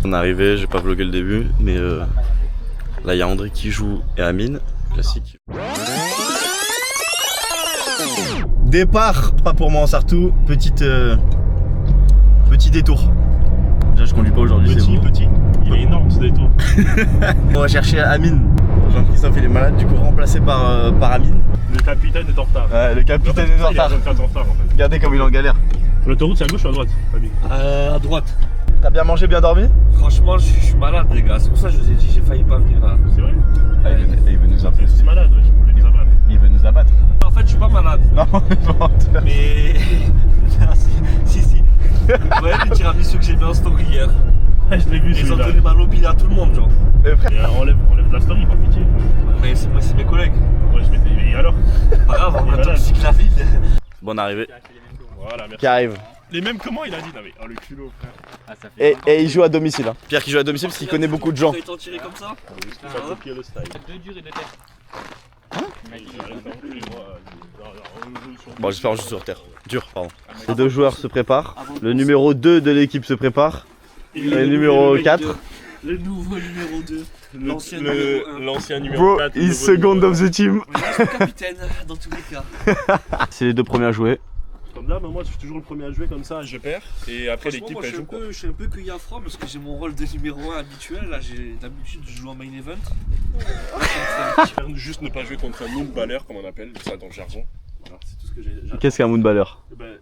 On est arrivé, j'ai pas vlogué le début, mais là il y a André qui joue et Amine, classique. Départ, pas pour moi en Sartou, petit détour. Déjà je conduis pas aujourd'hui, c'est bon. Petit, il est énorme ce détour. On va chercher Amine. Jean-Christophe il est malade, du coup remplacé par Amine. Le capitaine est en retard. Ouais, le capitaine est en retard. Il est en retard en fait. Regardez comme il est en galère. L'autoroute c'est à gauche ou à droite, Fabien? À droite. T'as bien mangé, bien dormi? Franchement, je suis malade, les gars. C'est pour ça que je vous ai dit, j'ai failli pas venir là. C'est vrai? Ah, il veut nous abattre. C'est malade, ouais, je voulais nous abattre. Il veut nous abattre. En fait, je suis pas malade. Non, Mais. si. Vous voyez le tiramisu que j'ai mis en story hier? Ouais, je l'ai vu Ils ont celui-là. donné ma lobby à tout le monde, genre. mais frère. Et enlève la story, par pitié. Mais c'est mes collègues. Ouais, je m'étais. Et alors? Pas grave, on Il est attend malade. que la ville. Bonne arrivée. Voilà, merci. Qui arrive. Les mêmes comment il a dit? Non mais, oh le culot, frère. Et il joue à domicile. Hein. Pierre qui joue à domicile parce qu'il connaît beaucoup de gens. Ils t'ont tiré comme ça? Ça a copié le style. Bon, j'espère juste sur terre. Dur, pardon. Les deux joueurs se préparent. Le numéro 2 de l'équipe se prépare. Et le numéro 4. Le nouveau numéro 2. L'ancien L'ancien numéro Bro, 4. he's second of the team. Je suis capitaine dans tous les cas. C'est les deux premiers à jouer. Comme là, moi je suis toujours le premier à jouer comme ça, je perds. Et après Franchement, l'équipe moi, elle joue quoi. je suis un peu cueilli à froid parce que j'ai mon rôle de numéro 1 habituel. Là, d'habitude, je joue en main event. Juste ne pas jouer contre un noob baller comme on appelle ça dans le jargon. Voilà, c'est tout ce que j'ai. Qu'est-ce qu'un moonballer?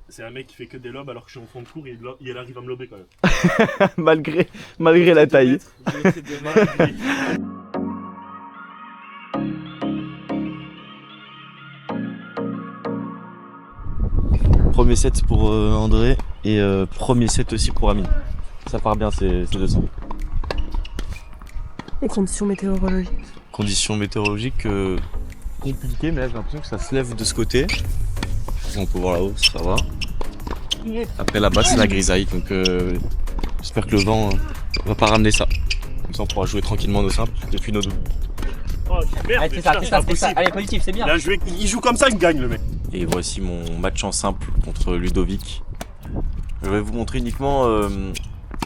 C'est un mec qui fait que des lobes alors que je suis en fond de cours et il arrive à me lober quand même. malgré la taille. J'ai fait des mains. Premier set pour André et premier set aussi pour Amine. Ça part bien ces deux sons. Les conditions météorologiques. Conditions météorologiques compliquées, mais là j'ai l'impression que ça se lève de ce côté. On peut voir là-haut, ça va. Après là-bas c'est la grisaille, donc j'espère que le vent va pas ramener ça. Comme ça on pourra jouer tranquillement nos simples depuis nos doubles. Oh merde, Allez, c'est ça. Allez, positif, c'est bien. Il joue comme ça, il gagne le mec. Et voici mon match en simple contre Ludovic. Je vais vous montrer uniquement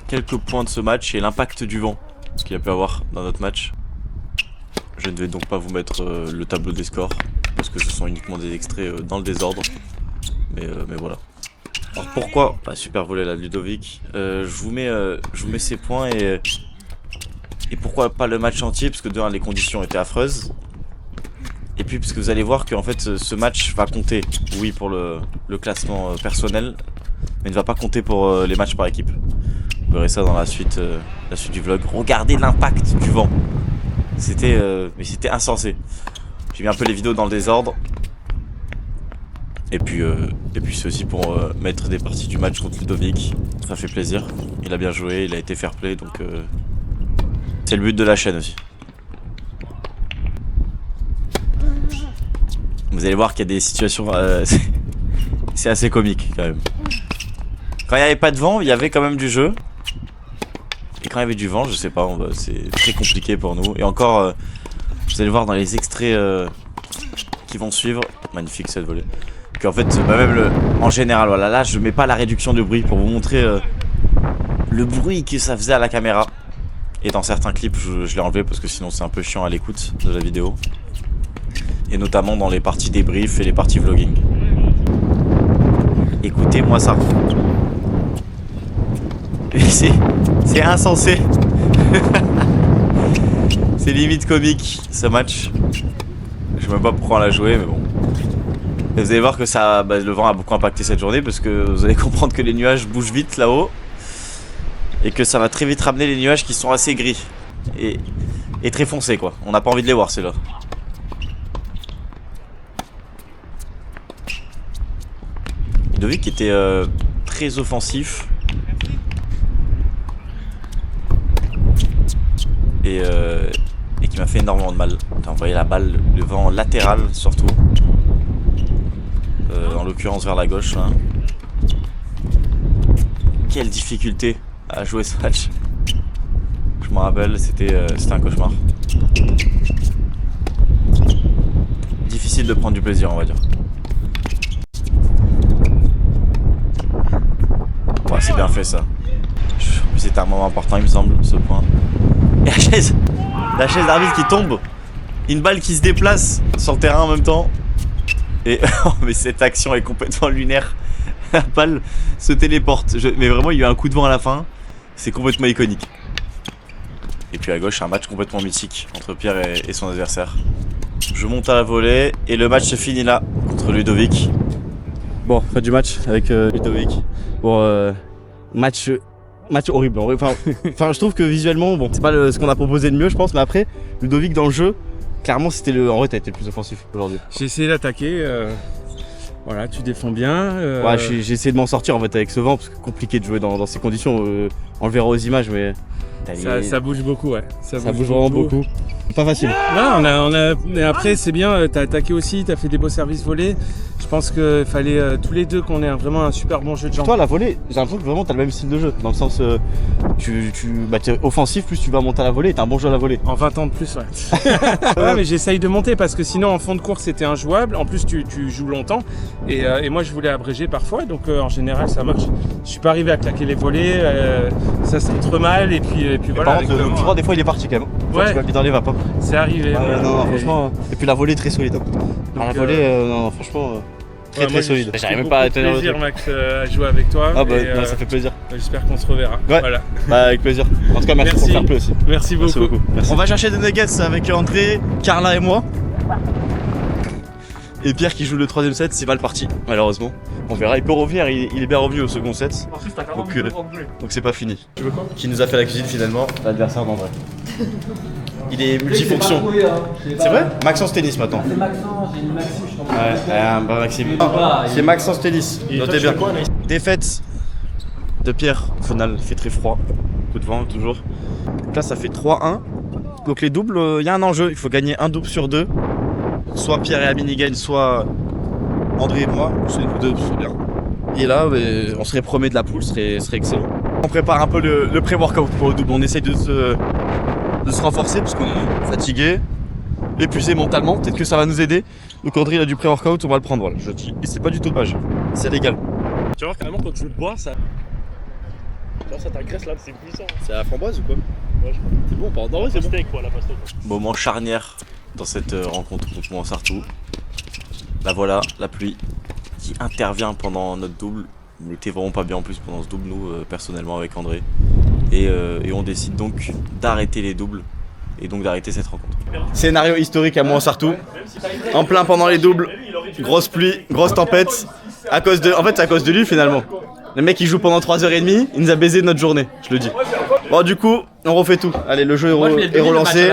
quelques points de ce match et l'impact du vent qu'il a pu avoir dans notre match. Je ne vais donc pas vous mettre le tableau des scores parce que ce sont uniquement des extraits dans le désordre. Mais voilà. Alors pourquoi super volé là Ludovic. Je vous mets ces points et pourquoi pas le match entier parce que de un, les conditions étaient affreuses. Et puis parce que vous allez voir que en fait ce match va compter, oui pour le classement personnel, mais ne va pas compter pour les matchs par équipe. Vous verrez ça dans la suite du vlog. Regardez l'impact du vent. C'était insensé. J'ai mis un peu les vidéos dans le désordre. Et puis c'est aussi pour mettre des parties du match contre Ludovic. Ça fait plaisir. Il a bien joué, il a été fair play, donc c'est le but de la chaîne aussi. Vous allez voir qu'il y a des situations, c'est assez comique quand même. Quand il n'y avait pas de vent, il y avait quand même du jeu. Et quand il y avait du vent, je sais pas, c'est très compliqué pour nous. Et encore, vous allez voir dans les extraits qui vont suivre, magnifique cette volée. Qu'en fait, même en général, voilà, là je mets pas la réduction de bruit pour vous montrer le bruit que ça faisait à la caméra. Et dans certains clips, je l'ai enlevé parce que sinon c'est un peu chiant à l'écoute de la vidéo. Et notamment dans les parties débrief et les parties vlogging. Écoutez-moi ça. C'est insensé. C'est limite comique ce match. Je sais même pas pourquoi on l'a joué, mais bon. Et vous allez voir que ça, le vent a beaucoup impacté cette journée parce que vous allez comprendre que les nuages bougent vite là-haut. Et que ça va très vite ramener les nuages qui sont assez gris. Et très foncés quoi. On n'a pas envie de les voir ceux-là. Ludovic était très offensif et qui m'a fait énormément de mal. T'as envoyé la balle, le vent latéral surtout, en l'occurrence vers la gauche là. Quelle difficulté à jouer ce match. Je me rappelle, c'était un cauchemar. Difficile de prendre du plaisir on va dire. Ouais, c'est bien fait ça. plus c'était un moment important il me semble, ce point. Et la chaise d'arbitre qui tombe, une balle qui se déplace sur le terrain en même temps. Et oh, mais cette action est complètement lunaire. La balle se téléporte. Mais vraiment, il y a eu un coup de vent à la fin. C'est complètement iconique. Et puis à gauche, un match complètement mythique entre Pierre et son adversaire. Je monte à la volée et le match se finit là contre Ludovic. Bon, fin du match avec Ludovic. Bon, match horrible. Enfin, je trouve que visuellement, bon, c'est pas ce qu'on a proposé de mieux, je pense. Mais après, Ludovic dans le jeu, clairement, en vrai, t'as été le plus offensif aujourd'hui. J'ai essayé d'attaquer. Voilà, tu défends bien. Ouais, j'ai essayé de m'en sortir en fait avec ce vent parce que c'est compliqué de jouer dans ces conditions. On le verra aux images, mais ça bouge beaucoup, ouais. Ça bouge vraiment beaucoup. Pas facile. Non, mais après c'est bien, t'as attaqué aussi, t'as fait des beaux services volés. Je pense qu'il fallait tous les deux qu'on ait vraiment un super bon jeu de jambes. Toi, la volée, j'ai l'impression que vraiment t'as le même style de jeu. Dans le sens, t'es offensif, plus tu vas monter à la volée, t'as un bon jeu à la volée. En 20 ans de plus, ouais. Ouais, mais j'essaye de monter parce que sinon en fond de course c'était injouable. En plus tu joues longtemps et moi je voulais abréger parfois, donc en général ça marche. Je suis pas arrivé à claquer les volets, ça centre mal et puis voilà. Par contre, le coup droit des fois il est parti quand même. Ouais. Tu vas dans les vapes. C'est arrivé. Non, franchement. Et puis la volée très solide. La volée, non, franchement, très solide. J'arrive même pas à tenir le plaisir, truc. Max, à jouer avec toi. Ah bah, et, ça fait plaisir. J'espère qu'on se reverra. Ouais. Voilà. Bah, avec plaisir. En tout cas, merci pour le fair play aussi. Merci beaucoup. Merci. On va chercher des nuggets avec André, Carla et moi. Et Pierre qui joue le 3ème set, c'est mal parti, malheureusement. On verra, il peut revenir, il est bien revenu au second set. Donc c'est pas fini. Tu veux quoi? Qui nous a fait la cuisine finalement? L'adversaire d'André. Il est multifonction. C'est vrai? Maxence Tennis maintenant. C'est Maxence, j'ai une Maxime, je t'en Ouais, bah Maxime. C'est Maxence Tennis, notez bien. Défaite de Pierre, au final, il fait très froid. Coup de vent toujours. Donc là ça fait 3-1. Donc les doubles, il y a un enjeu, il faut gagner un double sur deux. Soit Pierre et Amine y gagnent, soit André et moi, c'est nous deux, c'est bien. Et là, on serait premier de la poule, ce serait excellent. On prépare un peu le pré-workout pour le double, on essaye de se renforcer parce qu'on est fatigué, épuisé mentalement, peut-être que ça va nous aider. Donc André il a du pré-workout, on va le prendre, voilà, je dis. Et c'est pas du tout dommage, c'est légal. Tu vois, carrément, quand tu le bois, ça. Genre, ça t'agresse là, c'est puissant. C'est à la framboise ou quoi? Ouais, je crois. C'est bon, pardon, La c'est bon. pastèque, quoi, la pastèque. Moment charnière dans cette rencontre contre Montsartou. Là voilà, la pluie qui intervient pendant notre double. On n'était vraiment pas bien en plus pendant ce double, nous, personnellement, avec André. Et on décide donc d'arrêter les doubles et donc d'arrêter cette rencontre. Scénario historique à Montsartou. En plein pendant les doubles, grosse pluie, grosse tempête. En fait, c'est à cause de lui finalement. Le mec il joue pendant 3h30, il nous a baisé notre journée, je le dis. Bon, du coup, on refait tout. Allez, le jeu est relancé.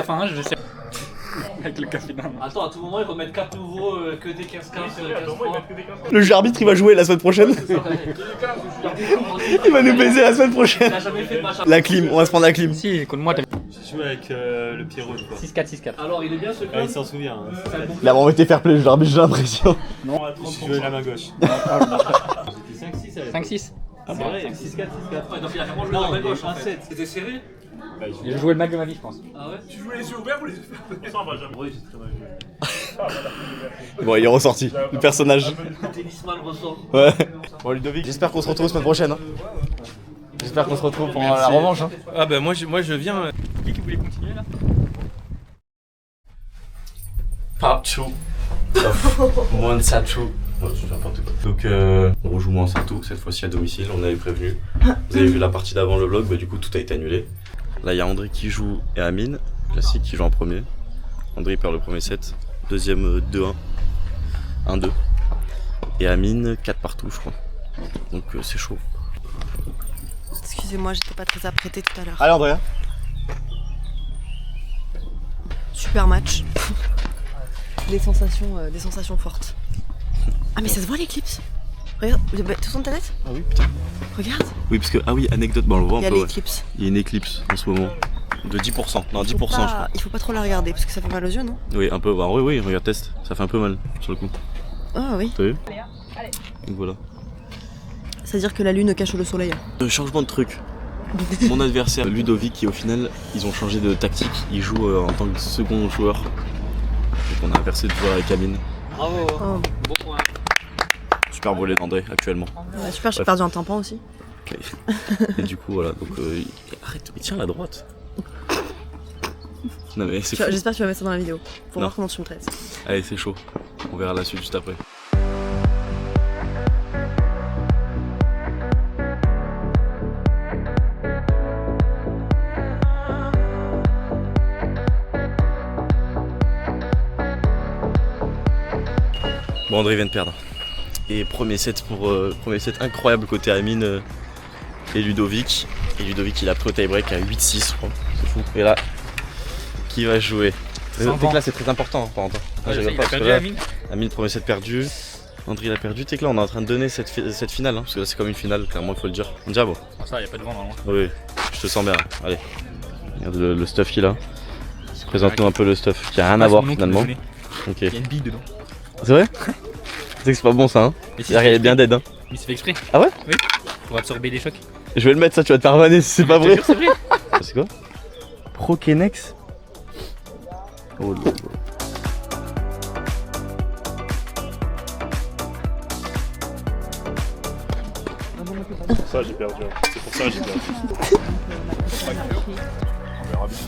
Avec le café d'un. Attends, à tout moment, ils remettent 4 nouveaux que des 15-15 sur les 15 points. Le jeu arbitre il va jouer la semaine prochaine. Il va nous baiser la semaine prochaine. La clim, on va se prendre la clim. Si, écoute-moi, t'as Je joue avec le Pierrot, quoi. 6-4, 6-4. Alors, il est bien ce Ah, il s'en souvient. Hein. Il a vraiment été fair play, le jeu arbitre, j'ai l'impression. Non, je jouais la main gauche. 5-6. Ah, c'est vrai, 6-4, 6-4. Ouais, donc il a vraiment joué la main gauche en fait. C'était serré. J'ai joué le match de ma vie, je pense. Ah ouais? Tu jouais les yeux ouverts ou les yeux fermés? Ça va jamais. Oui, c'est très mal joué. Bon, il est ressorti, le personnage. Tennisman ressort. Ouais. Bon, Ludovic, j'espère qu'on se retrouve la semaine prochaine. Hein. J'espère qu'on se retrouve pour la revanche. Hein. Ah bah moi je viens. Qui voulait continuer là? Part 2 of Montsartou. Donc on rejoue Montsartou, cette fois-ci à domicile, on avait prévenu. Vous avez vu la partie d'avant le vlog, bah du coup tout a été annulé. Là il y a André qui joue et Amine, classique qui joue en premier. André perd le premier set, deuxième 2-1, 1-2. Et Amine 4 partout je crois. Donc c'est chaud. Excusez-moi, j'étais pas très apprêtée tout à l'heure. Allez André. Super match. Des sensations fortes. Ah mais ça se voit l'éclipse. Regarde, tu sens ta tête? Ah oui putain. Regarde. Oui parce que, ah oui anecdote, bon on le voit un Il y a peu. l'éclipse. Il y a une éclipse en ce moment. De 10%, non 10% je crois. Il faut pas trop la regarder parce que ça fait mal aux yeux, non? Oui un peu, bah oui, regarde test, ça fait un peu mal sur le coup. Ah oui. T'as vu? Donc voilà. C'est-à-dire que la lune cache le soleil. Changement de truc. Mon adversaire Ludovic qui au final ils ont changé de tactique, il joue en tant que second joueur. Donc on a inversé de joueur avec Amine. Bravo. Oh. Bon point. Super volé d'André actuellement. Ouais, super, j'ai Bref. perdu un tympan aussi. Ok. Et du coup, voilà. Donc, arrête, mais tiens la droite. Non, mais c'est fou. J'espère que tu vas mettre ça dans la vidéo pour Non. voir comment tu me traites. Allez, c'est chaud. On verra la suite juste après. Bon, André vient de perdre. Et premier set incroyable côté Amine et Ludovic. Et Ludovic il a pris au tie-break à 8-6 je crois. C'est fou. Et là, qui va jouer? C'est que là c'est très important hein, par contre. Il a perdu Amine. Amine premier set perdu. André il a perdu. Tu sais que là on est en train de donner cette finale hein, parce que là c'est comme une finale, clairement il faut le dire. Diabo. Ça, y a pas de vent normalement. Oui, je te sens bien. Allez. Regarde le stuff qu'il a. Présente-nous un peu le stuff qui a rien à voir finalement. Ok. Il y a une bille dedans. C'est vrai? Tu sais que c'est pas bon ça hein. Mais si, Il est bien dead hein. Mais c'est fait exprès. Ah ouais? Oui. Pour absorber les chocs. Je vais le mettre ça, tu vas te faire vanner si c'est pas vrai. C'est vrai. C'est quoi? Prokenex. Oh là là. C'est pour ça que j'ai perdu. C'est pour ça que j'ai perdu. On verra bien.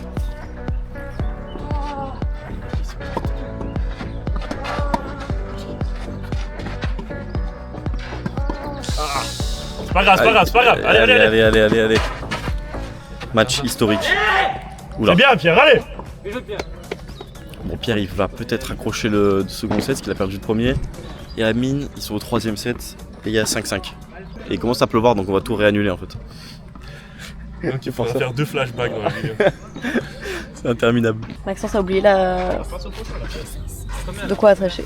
C'est pas grave, c'est pas grave, c'est pas grave. Allez. Match historique. Oula. C'est bien, Pierre, allez. Bon, Pierre, il va peut-être accrocher le second set, parce qu'il a perdu le premier. Et Amine, ils sont au troisième set, et il y a 5-5. Et il commence à pleuvoir, donc on va tout réannuler en fait. Donc il faudra faire 2 flashbacks dans la vidéo. C'est interminable. Maxence a oublié la... De quoi attacher.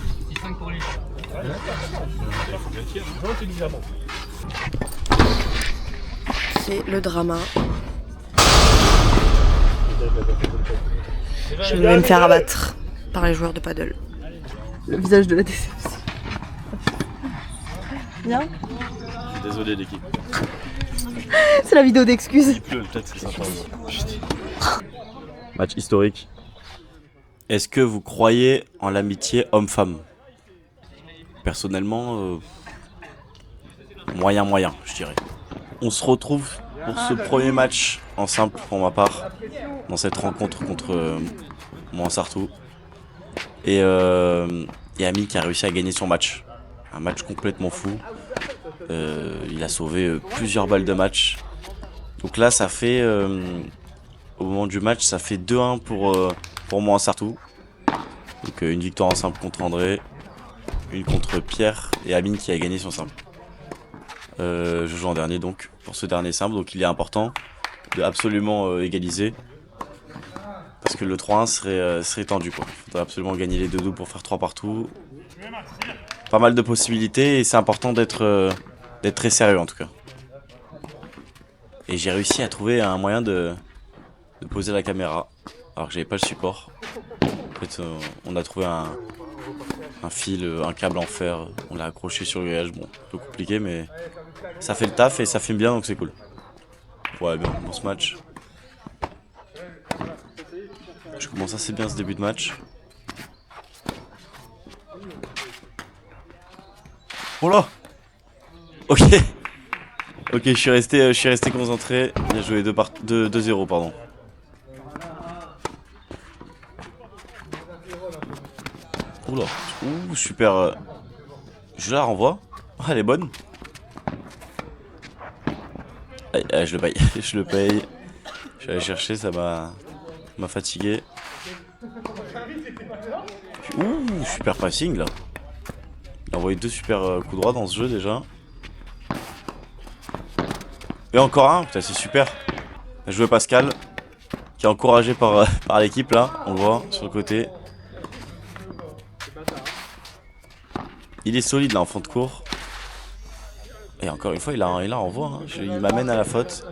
C'est le drama. Je vais me faire abattre par les joueurs de paddle. Le visage de la déception. Bien. Désolé l'équipe. C'est la vidéo d'excuses. Il pleut, peut-être c'est sympa. Match historique. Est-ce que vous croyez en l'amitié homme-femme? Personnellement, moyen, je dirais. On se retrouve pour ce premier match en simple pour ma part, dans cette rencontre contre Moinsartou. Et Ami qui a réussi à gagner son match. Un match complètement fou. Il a sauvé plusieurs balles de match. Donc là, ça fait, au moment du match, ça fait 2-1 pour Moinsartou. Donc une victoire en simple contre André, une contre Pierre et Amine qui a gagné son simple. Je joue en dernier donc pour ce dernier simple, donc il est important de absolument égaliser parce que le 3-1 serait tendu quoi. Il faudrait absolument gagner les deux doubles pour faire 3 partout. Pas mal de possibilités et c'est important d'être très sérieux en tout cas. Et j'ai réussi à trouver un moyen de poser la caméra alors que j'avais pas le support. En fait on a trouvé un fil, un câble en fer, on l'a accroché sur le grillage, bon, un peu compliqué mais ça fait le taf et ça filme bien donc c'est cool. Ouais, bien, bon ce match. Je commence assez bien ce début de match. Oh là! Ok! Ok, je suis resté concentré. Bien joué, 2-0 pardon. Oula, ouh, super. Je la renvoie. Ah, elle est bonne. Allez, je le paye. Je le paye. Je vais aller chercher, ça m'a fatigué. Ouh, super passing là. Il a envoyé 2 super coups droits dans ce jeu déjà. Et encore un, putain, c'est super. Bien joué Pascal, qui est encouragé par l'équipe là, on le voit sur le côté. Il est solide là en fond de cours. Et encore une fois, il a un renvoi. Hein. Il m'amène à la faute.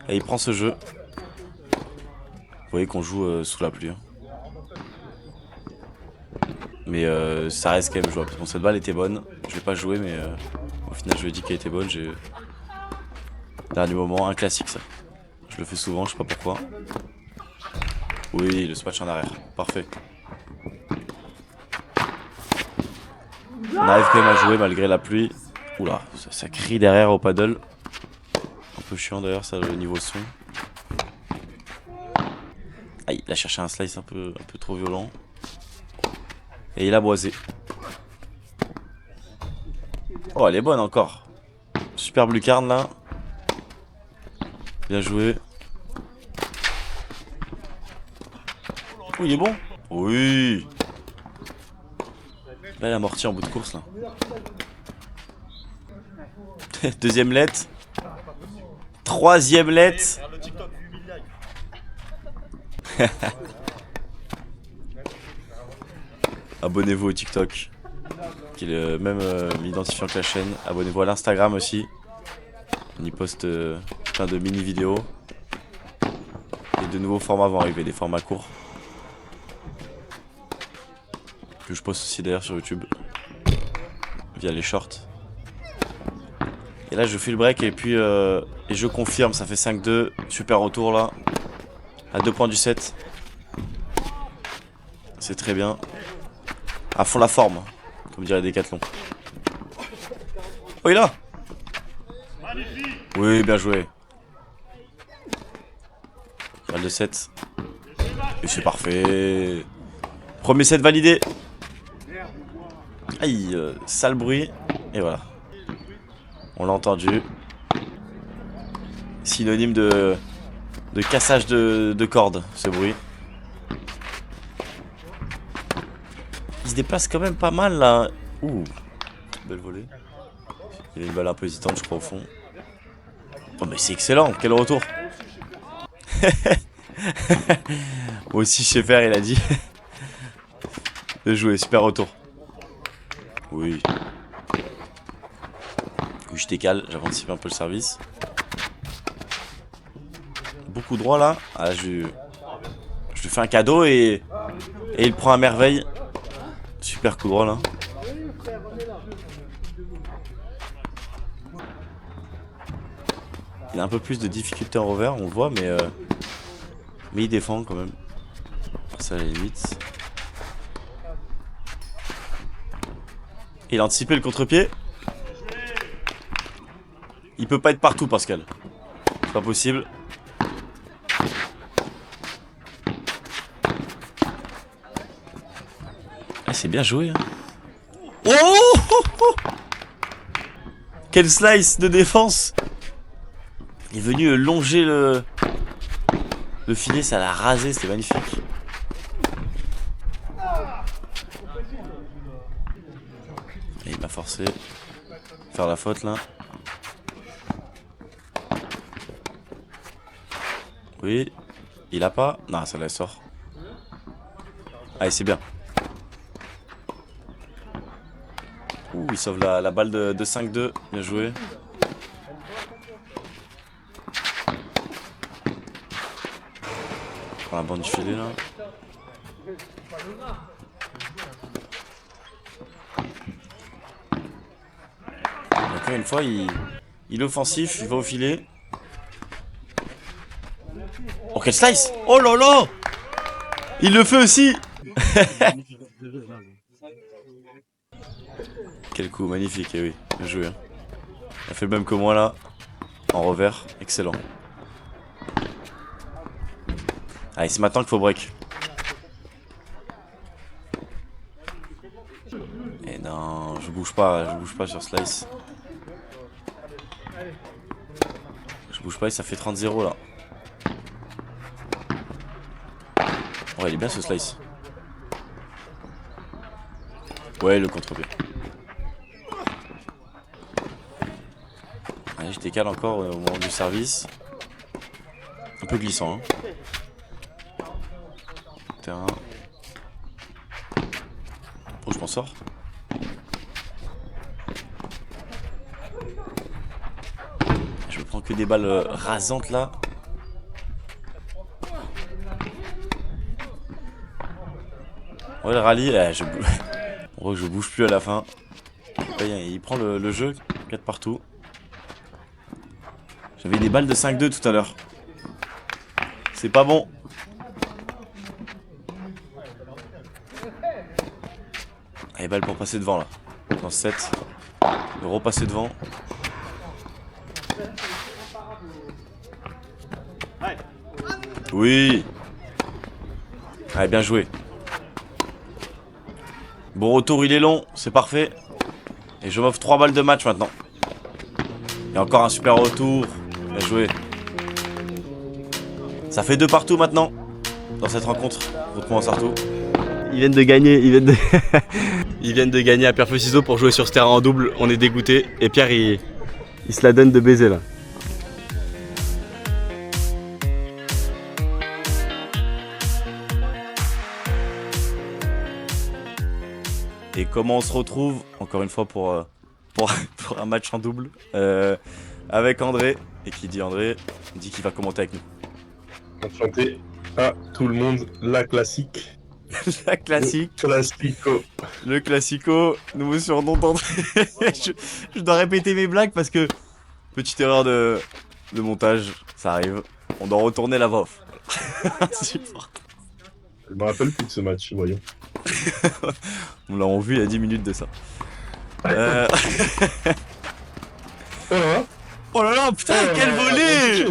Et il prend ce jeu. Vous voyez qu'on joue sous la pluie. Hein. Mais ça reste quand même jouable. Bon, cette balle était bonne. Je vais pas jouer, mais au final, je lui ai dit qu'elle était bonne. Dernier moment, un classique ça. Je le fais souvent, je sais pas pourquoi. Oui, le smash en arrière. Parfait. On arrive quand même à jouer malgré la pluie. Oula, ça crie derrière au paddle. peu chiant d'ailleurs ça le niveau son. Aïe, il a cherché un slice un peu trop violent. Et il a boisé. Oh, elle est bonne encore. Superbe lucarne là. Bien joué. Oh, il est bon. Oui. Là, il a amorti en bout de course là. Deuxième lettre. Troisième lettre. Abonnez-vous au TikTok, qui est le même identifiant que la chaîne. Abonnez-vous à l'Instagram aussi. On y poste plein de mini vidéos. Et de nouveaux formats vont arriver, des formats courts. Que je poste aussi d'ailleurs sur YouTube. Via les shorts. Et là je fais le break et puis et je confirme, ça fait 5-2. Super retour là. À 2 points du set. C'est très bien. À fond la forme, comme dirait Decathlon. Oh, il est là. Oui, bien joué. Balle de 7. Et c'est parfait. Premier set validé. Aïe, sale bruit. Et voilà. On l'a entendu. Synonyme de cassage de cordes, ce bruit. Il se déplace quand même pas mal là. Ouh, belle volée. Il y a une balle un peu hésitante, je crois, au fond. Oh, mais c'est excellent, quel retour. Moi aussi, je sais faire, il a dit. De jouer, super retour. Oui. Oui, je décale, j'avance un peu le service. Beaucoup droit là. Ah, je lui fais un cadeau et il prend à merveille. Super coup droit là. Il a un peu plus de difficulté en revers, on le voit, mais il défend quand même. Ça à la limite. Il a anticipé le contre-pied. Il peut pas être partout, Pascal. C'est pas possible. Ah, c'est bien joué. Hein. Oh, quel slice de défense. Il est venu longer le filet, ça l'a rasé, c'était magnifique. Et il m'a forcé à faire la faute là. Oui, il a pas. Non, ça la sort. Allez, c'est bien. Ouh, il sauve la balle de 5-2. Bien joué. On prend la bande du filet là. Encore une fois, il est offensif, il va au filet. Oh, quel slice! Oh là là! Il le fait aussi! Quel coup, magnifique, et oui, bien joué. Hein. Il a fait le même que moi là, en revers, excellent. Allez, c'est maintenant qu'il faut break. Et non, je bouge pas sur slice. Je bouge pas et ça fait 30-0 là. Oh, il est bien ce slice. Ouais, le contre-pied. Allez, je décale encore au moment du service. Un peu glissant. Hein. Terrain. Oh, je m'en sors. Je me prends que des balles rasantes là. Ouais, le rallye, je bouge plus à la fin. Il prend le jeu, 4 partout. J'avais des balles de 5-2 tout à l'heure. C'est pas bon. Allez, balle pour passer devant là. Dans ce set. De repasser devant. Oui. Allez, bien joué. Bon retour, il est long, c'est parfait. Et je m'offre 3 balles de match maintenant. Et encore un super retour. Bien joué. Ça fait 2 partout maintenant. Dans cette rencontre. Contre Sartou. Ils viennent de gagner, ils viennent de gagner à pierre feuille ciseaux pour jouer sur ce terrain en double. On est dégoûté. Et Pierre, il se la donne de baiser là. Et comment on se retrouve, encore une fois, pour un match en double avec André. Et qui dit André, dit qu'il va commenter avec nous. Enchanté à tout le monde, la classique. La classique. Classico. Le classico, nouveau surnom d'André. je dois répéter mes blagues parce que petite erreur de montage, ça arrive. On doit retourner la voix off. Insupportable. Je me rappelle plus de ce match, voyons. On l'a vu il y a 10 minutes de ça. Oh là là, putain, quelle volée!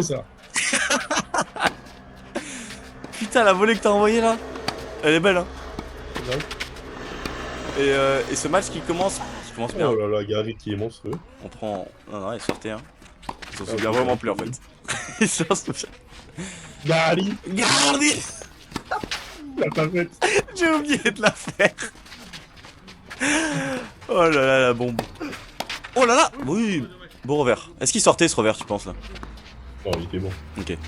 Putain, la volée que t'as envoyée là, elle est belle hein. Et ce match qui commence bien. Oh là là, Gary qui est monstrueux. On prend... Non, il sortait hein. Il s'en souvient vraiment plus en fait. Il s'en souvient. Gary. La parfaite. J'ai oublié de la faire. Oh là là, la bombe. Oh là là. Oui. Bon revers. Est-ce qu'il sortait ce revers, tu penses là? Non, il était bon. Ok.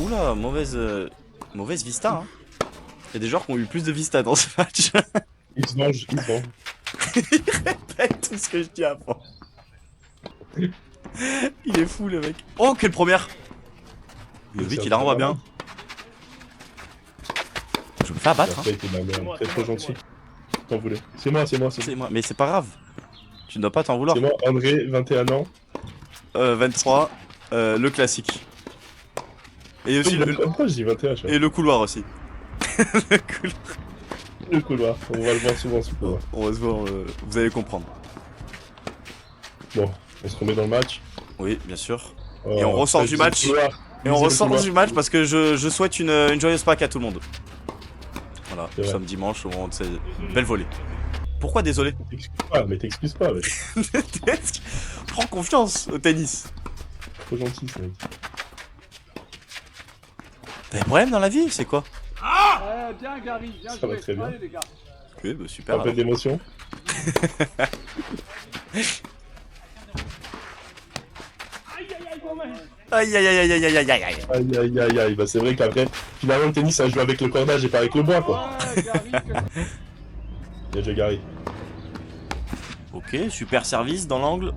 Oula, mauvaise vista hein. Il y a des joueurs qui ont eu plus de vista dans ce match. Il se mange. Il répète tout ce que je dis avant. Il est fou le mec. Oh, quelle première. Ludovic, il la renvoie bien. Je me fais abattre hein. T'es trop gentil. T'en voulais. C'est moi. C'est moi, mais c'est pas grave. Tu ne dois pas t'en vouloir. C'est moi, André, 21 ans. 23, le classique. Et aussi Pourquoi je dis 21 et le couloir aussi. Le couloir, on va le voir souvent ce couloir. On va se voir, vous allez comprendre. Bon, on se remet dans le match. Oui, bien sûr. Et on ressort du match. Et on ressort du match parce que je souhaite une joyeuse Pâques à tout le monde. Voilà, nous sommes dimanche au moment de cette belle volée. Pourquoi désolé? T'excuses pas, mec. Prends confiance au tennis. Trop gentil, ce mec. T'as des problèmes dans la vie? C'est quoi? Bien Gary, bien Ça va très bien. Allez, les gars. Ok, bah super. Un peu d'émotion. Aïe aïe aïe aïe aïe aïe aïe aïe. Aïe. Bah c'est vrai qu'après, finalement le tennis ça joue avec le cordage et pas avec le bois quoi. Bien joué Gary. Ok, super service dans l'angle.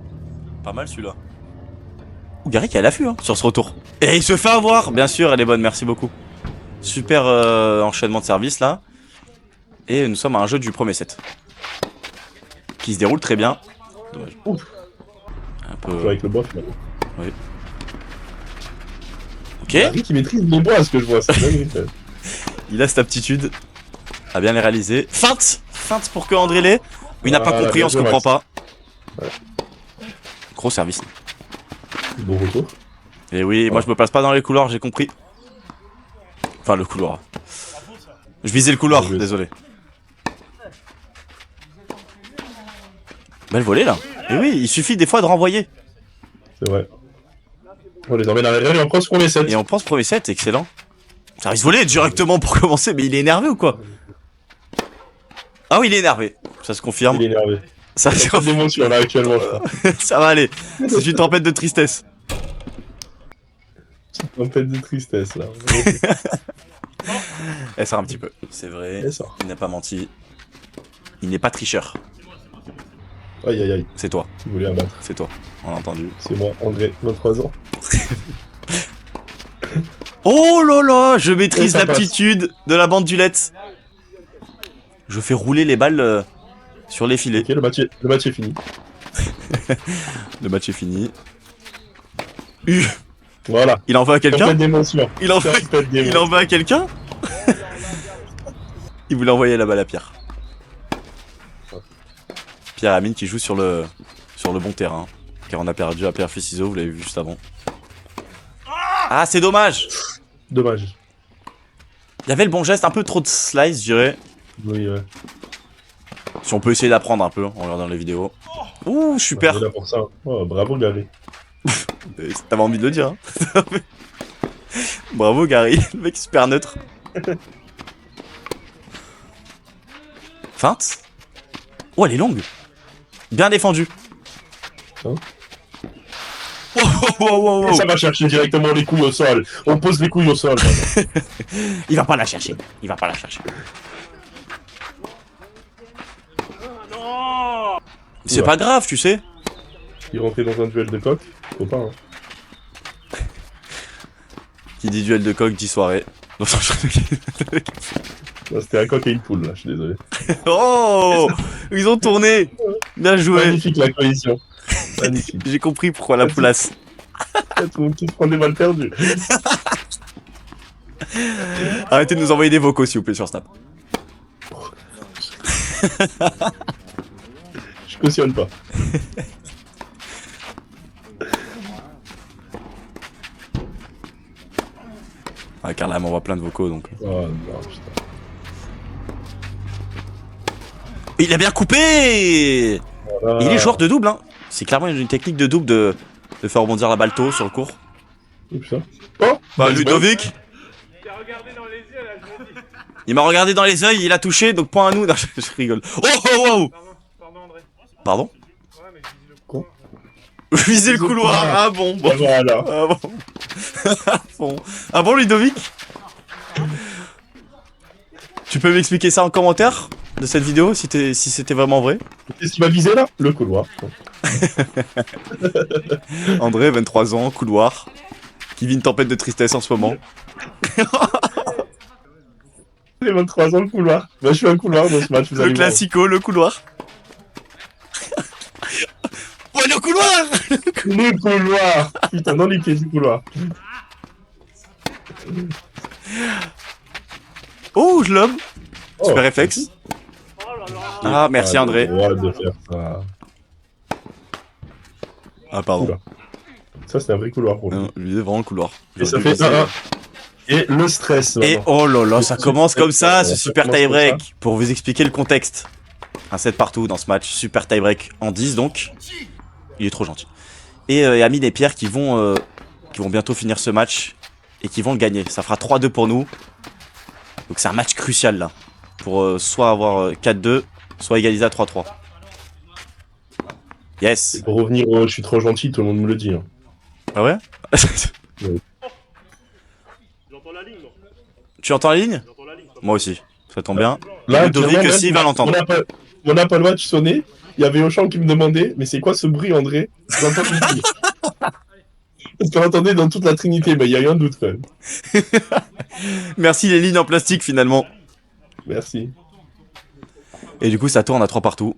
Pas mal celui-là. Ouh, Gary qui a l'affût hein, sur ce retour. Et il se fait avoir. Bien sûr, elle est bonne, merci beaucoup. Super enchaînement de service là. Et nous sommes à un jeu du premier set. Qui se déroule très bien. Dommage. Ouf. Un peu... Joue avec le bois finalement. Oui. Ok. Gary qui maîtrise les bois à ce que je vois, c'est dingue. Il a cette aptitude à bien les réaliser. Feinte pour que André l'ait. Il n'a pas compris, on se comprend pas. Ouais. Gros service. Bon retour. Et oui, moi je me place pas dans les couloirs, j'ai compris. Enfin le couloir. Je visais le couloir, désolé. Belle volée là. Et oui, il suffit des fois de renvoyer. C'est vrai. On les emmène à l'arrière et on prend ce premier set. Et on prend ce premier set, excellent. Service volé directement pour commencer, mais il est énervé ou quoi? Ah oui, il est énervé. Ça se confirme. Il est énervé. Ça Il y a d'émotion là actuellement, je crois. Ça va aller. C'est une tempête de tristesse. Tempête de tristesse là. Elle sort un petit peu. C'est vrai. Elle sort. Il n'a pas menti. Il n'est pas tricheur. Aïe. C'est toi. Tu voulais abattre. C'est toi. On a entendu. C'est moi, André, 23 ans. Oh là là, je maîtrise ça passe. l'aptitude de la bandulette. Je fais rouler les balles sur les filets. Ok, le match est fini. Le match est fini. Voilà. Il en veut à quelqu'un? Tempête d'émotion. Il en veut à quelqu'un? Il voulait envoyer la balle à Pierre. Pierre Amine qui joue sur le bon terrain. car on a perdu à pierre feuille ciseaux, vous l'avez vu juste avant. Ah, c'est dommage. Dommage. Il y avait le bon geste, un peu trop de slice, je dirais. Oui, ouais. Si on peut essayer d'apprendre un peu en regardant les vidéos. Ouh, super. On est là pour ça. Oh, bravo, Gary. T'avais envie de le dire, hein. Bravo, Gary. Le mec super neutre. Feinte. Oh, elle est longue. Bien défendue. Hein Oh, oh, oh, oh, oh. Et ça va chercher directement les couilles au sol. On pose les couilles au sol. Il va pas la chercher. Il va pas la chercher. C'est pas grave, tu sais. Il rentrait dans un duel de coq. Faut pas, hein. Qui dit duel de coq dit soirée. Non, c'était un coq et une poule, là, je suis désolé. Oh, ils ont tourné. Bien joué. Magnifique la coalition. Magnifique. J'ai compris pourquoi la poulasse. Tout le monde qui se prend des balles perdues. Arrêtez de nous envoyer des vocaux s'il vous plaît sur Snap. Je cautionne pas. Ah, Carla m'envoie plein de vocaux donc. Oh non, putain. Il a bien coupé. Voilà. Il est joueur de double, hein. C'est clairement une technique de double de faire rebondir la balle tôt sur le court. Oh, putain. Oh Bah, Ludovic. Il m'a regardé dans les yeux, il a touché, donc point à nous. Non, je rigole. Oh, oh, oh. Pardon. Quoi? Viser le couloir. Ah bon, bon. Voilà. Ah bon. Bon. Ah bon, Ludovic. Tu peux m'expliquer ça en commentaire de cette vidéo si c'était vraiment vrai? Qu'est-ce qui m'a visé là? Le couloir. André, 23 ans, couloir, qui vit une tempête de tristesse en ce moment. J'ai 23 ans, le couloir. Bah, je suis un couloir dans ce match. Vous Le allez voir. classico, le couloir. Ouais, le couloir. Le couloir. Putain, dans les pieds du couloir. Oh, je l'homme. Oh, Super réflexe. Ah, merci André. Ouais, de faire ça. Ah, pardon. Oula. Ça, c'est un vrai couloir pour lui. Non, lui, c'est vraiment le couloir. Et ça fait 1-1. Et le stress. Et maintenant. oh là là, ça commence comme ça, ce Ça super commence comme tie-break. Pour vous expliquer le contexte. Un set partout dans ce match, super tie-break en 10 donc. Il est trop gentil. Et Amine et Pierre qui vont bientôt finir ce match et qui vont le gagner. Ça fera 3-2 pour nous. Donc c'est un match crucial là. Pour soit avoir 4-2, soit égaliser à 3-3. Yes. Et pour revenir au je suis trop gentil, tout le monde me le dit. Hein. Ah ouais. J'entends la ligne, moi. Tu entends la ligne? J'entends la ligne. Moi aussi. Ça tombe bien. Là, Ludovic clairement, aussi va l'entendre. Mon Apple Watch sonnait. Il y avait Auchan qui me demandait, mais c'est quoi ce bruit, André? J'entends le bruit. Parce qu'on entendait dans toute la Trinité, mais il y a eu un doute quand même. Merci les lignes en plastique finalement. Merci. Et du coup ça tourne à 3 partout.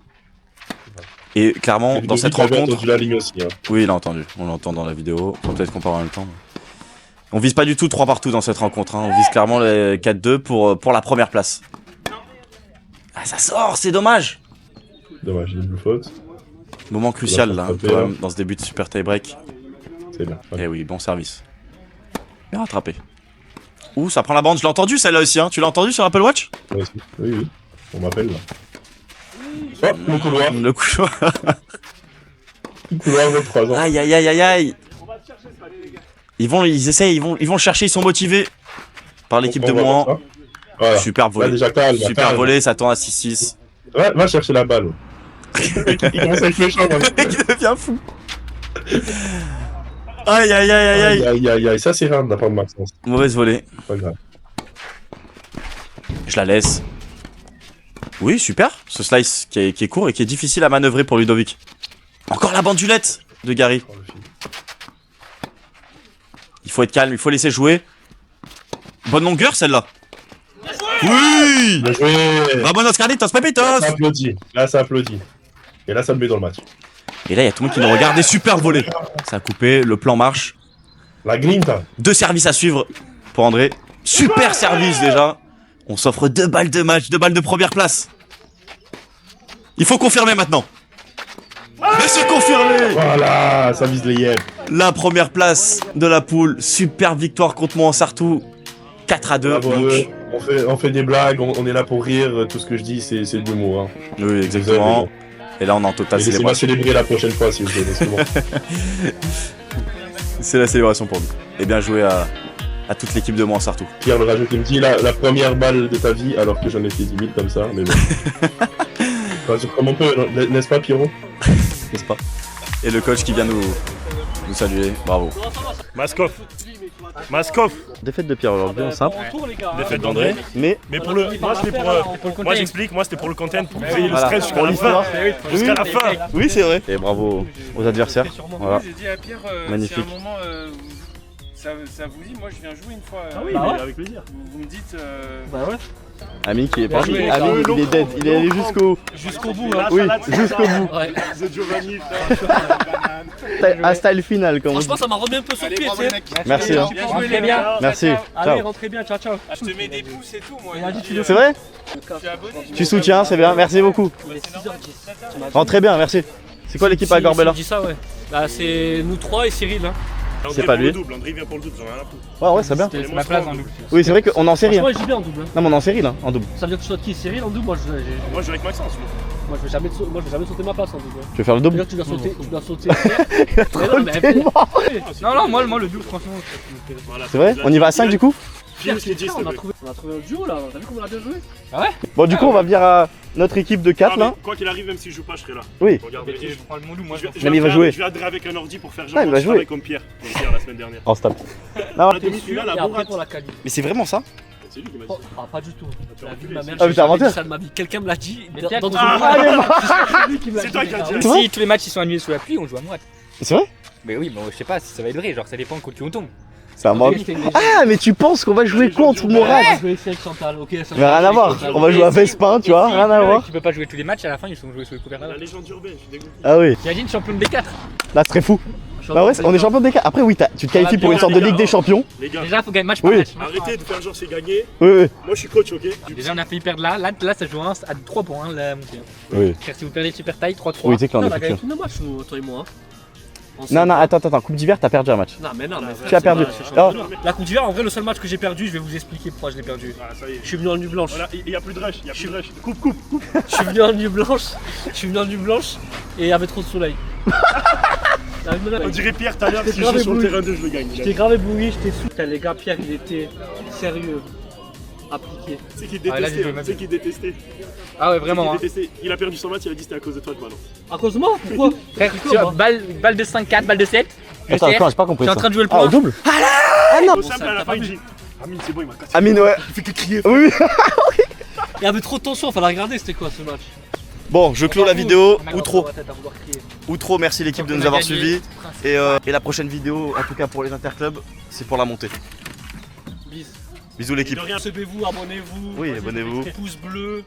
Et clairement Et dans Ludovic cette avait rencontre... entendu la ligne aussi. Hein. Oui il a entendu, on l'entend dans la vidéo. Faut peut-être qu'on parle en même temps. On vise pas du tout 3 partout dans cette rencontre. Hein. On vise clairement les 4-2 pour la première place. Ah ça sort, c'est dommage. Dommage, double faute. Moment crucial là, rattraper, quand même, dans ce début de super tie-break. C'est bien. Ouais. Eh oui, bon service. Bien rattrapé. Ouh, ça prend la bande, je l'ai entendu celle-là aussi, hein. Tu l'as entendu sur Apple Watch? Ouais, oui, oui. On m'appelle là. Oh, le couloir. Le couloir. Le couloir, 23 ans. Aïe aïe aïe aïe aïe. Ils essayent, ils vont le chercher, ils sont motivés par l'équipe de On va Mohan. voir ça. Voilà. Super Là, volé. déjà, calme, Super calme. volé, ça tourne à 6-6. Va chercher la balle. Il commence à être méchant. Hein. Le mec devient fou. Aïe aïe aïe aïe aïe. Aïe, aïe, aïe. Ça, c'est rare de la part de Maxence. Mauvaise volée. Pas grave. Je la laisse. Oui, super. Ce slice qui est court et qui est difficile à manœuvrer pour Ludovic. Encore la bandulette de Gary. Oh, le fil. Il faut être calme, il faut laisser jouer. Bonne longueur celle-là. Oui. Bien joué. Vamonos Carlitos, Là, Pepitos. ça applaudit. Là, ça applaudit. Et là, ça me met dans le match. Et là, il y a tout le monde qui nous regarde. Et super volé. Ça a coupé, le plan marche. La grinta. 2 services à suivre pour André. Super service déjà. On s'offre 2 balles de match, 2 balles de première place. Il faut confirmer maintenant. Mais c'est confirmé. Voilà, ça vise les yeux. La première place de la poule. Super victoire contre Mohansartou. 4-2. Bravo à Donc... eux. On fait des blagues, on est là pour rire. Tout ce que je dis, c'est de l'humour. Hein. Oui, exactement. Et là, on est en totale Laissez-moi célébration. célébrer la prochaine fois, s'il vous plaît. C'est bon. C'est la célébration pour nous. Et bien joué à toute l'équipe de Mohansartou. Pierre le rageux qui me dit la première balle de ta vie, alors que j'en ai fait 10 000 comme ça. Mais bon. Comme on peut, n'est-ce pas, Pierrot? N'est-ce pas? Et le coach qui vient nous saluer. Bravo. Maskov. Maskov. Défaite de Pierre aujourd'hui en simple. Défaite d'André. Mais Moi c'était moi j'explique, moi c'était pour le content, pour créer le stress jusqu'à pour la fin. l'histoire. Jusqu'à la fin. Oui, c'est vrai. Et bravo aux adversaires. Voilà. J'ai dit à Pierre, Magnifique. si à un moment ça vous dit, moi je viens jouer une fois. Ah oui, mais avec plaisir. Vous me dites. Amine qui est parti. joué. Amine, il est dead. Il est allé jusqu'au. Jusqu'au bout, La hein. Oui, salade, jusqu'au bout. Ouais. The Giovanni, frère. À style final, comme on dit. Franchement, ça m'a remis un peu sur le pied, tu sais. Merci. Hein. Bien joué, les gars. Merci. Allez, Ciao. rentrez bien, ciao, ciao. Je te mets des pouces et tout, moi. C'est vrai? Je suis abonné. Tu soutiens, c'est bien. Merci beaucoup. Rentrez bien, merci. C'est quoi l'équipe à Gorbella? Je dis ça, ouais. Bah, c'est nous trois et Cyril. Hein. C'est pas lui. André vient pour le double, j'en ai rien à foutre. Ouais, c'est bien. C'est ma place dans le double. Oui, c'est vrai qu'on est en série. Hein. Moi, j'y vais en double. Hein. Non, mais on est en série là, en double. Ça veut dire que tu sautes qui? Cyril en double? Moi, Moi je joue avec Maxence. je vais jamais sauter ma place en double. Tu veux faire le double? Tu dois sauter. Non, moi le double, franchement. Voilà, C'est vrai? On y va à 5 du coup? Pierre, ce qu'il dit, s'il te On a plaît. trouvé un duo là. T'as vu comment on a bien joué? Bon, du coup, on va venir à notre équipe de 4 Ah, là. mais quoi qu'il arrive, même si je joue pas, je serai là. Oui. Regarde, Mais il va jouer. Je viendrai avec un ordi pour faire genre Ah, il va je travaille jouer. comme Pierre la semaine dernière. En stop. Non, La demi-finale à Et après Bourrat. pour la qualif. mais c'est vraiment ça? C'est lui qui m'a dit. Ah, pas du tout. La vie de ma mère. Ah, mais j'ai t'es un jamais dit menteur. ça de ma vie. Quelqu'un me l'a dit. Pierre, Dans C'est toi qui as dit. C'est vrai? Si tous les matchs ils sont annulés sous la pluie, on joue à moite. C'est vrai? Mais oui, bon, je sais pas si ça va être vrai, genre ça dépend contre qui on tombe. C'est un manque. Ah, mais tu penses qu'on va jouer contre Mourad? On va jouer avec Chantal, ok. Mais rien à voir. On va jouer à Vespin, tu vois, rien à voir. Tu peux pas jouer tous les matchs, à la fin ils sont joués sous les couverts là. La légende urbaine, je suis dégoûté. Ah oui, T'imagines champion des 4. là, c'est très fou. Bah ouais, on est champion des 4. Après, oui, tu te qualifies pour une sorte de Ligue des Champions. Les gars, Déjà faut gagner match par Oui. match. arrêtez de faire genre c'est gagné. Oui, oui. Moi je suis coach, ok? Déjà on a failli perdre là ça joue à 3 points la montée. Oui. Si vous perdez le super taille, 3-3. Oui, tu sais que là, on On est a gagné foutu. tous nos matchs, nous, toi et moi. Non, attends, Coupe d'hiver, t'as perdu un match. Non, mais non, mais Tu as perdu. Alors, La Coupe d'hiver, en vrai, le seul match que j'ai perdu, je vais vous expliquer pourquoi je l'ai perdu. Ah, ça y est. Je suis venu en nuit blanche. Voilà, il y a plus de rush, il y a plus de rush. Coupe. Je suis venu en nuit blanche. Et il y avait trop de soleil. On dirait Pierre tout à l'heure, J'étais si je joue sur le grave terrain 2, je le gagne. J'étais grave ébloui, j'étais sous. Putain, les gars, Pierre, il était sérieux, appliqué. Tu sais qu'il Ah, là, j'ai détestait, joué hein, ma tu sais vie. qu'il détestait. Ah ouais vraiment. Il détestait. Il a perdu son match, il a dit c'était à cause de toi de maintenant. À cause de moi? Pourquoi? Frère, C'est tu quoi, vois, moi balle de 5-4, balle de 7. Je attends, tire. j'ai pas compris. Je suis en ça. train de jouer le Ah, au point. double? Au simple, à la fin, il dit Amine, c'est bon, il m'a cassé. Amine, ouais. Il fait que crier. Oui. Il y avait trop de tension, fallait regarder, c'était quoi ce match? Bon, je clôt la vidéo. On a Outro. dans la tête à vouloir crier. Outro, merci l'équipe de On nous a avoir gagné. suivis. Et la prochaine vidéo, en tout cas pour les interclubs, c'est pour la montée. Bis. Bisous l'équipe. Recevez-vous, abonnez-vous. Oui, abonnez-vous. Pouce bleu.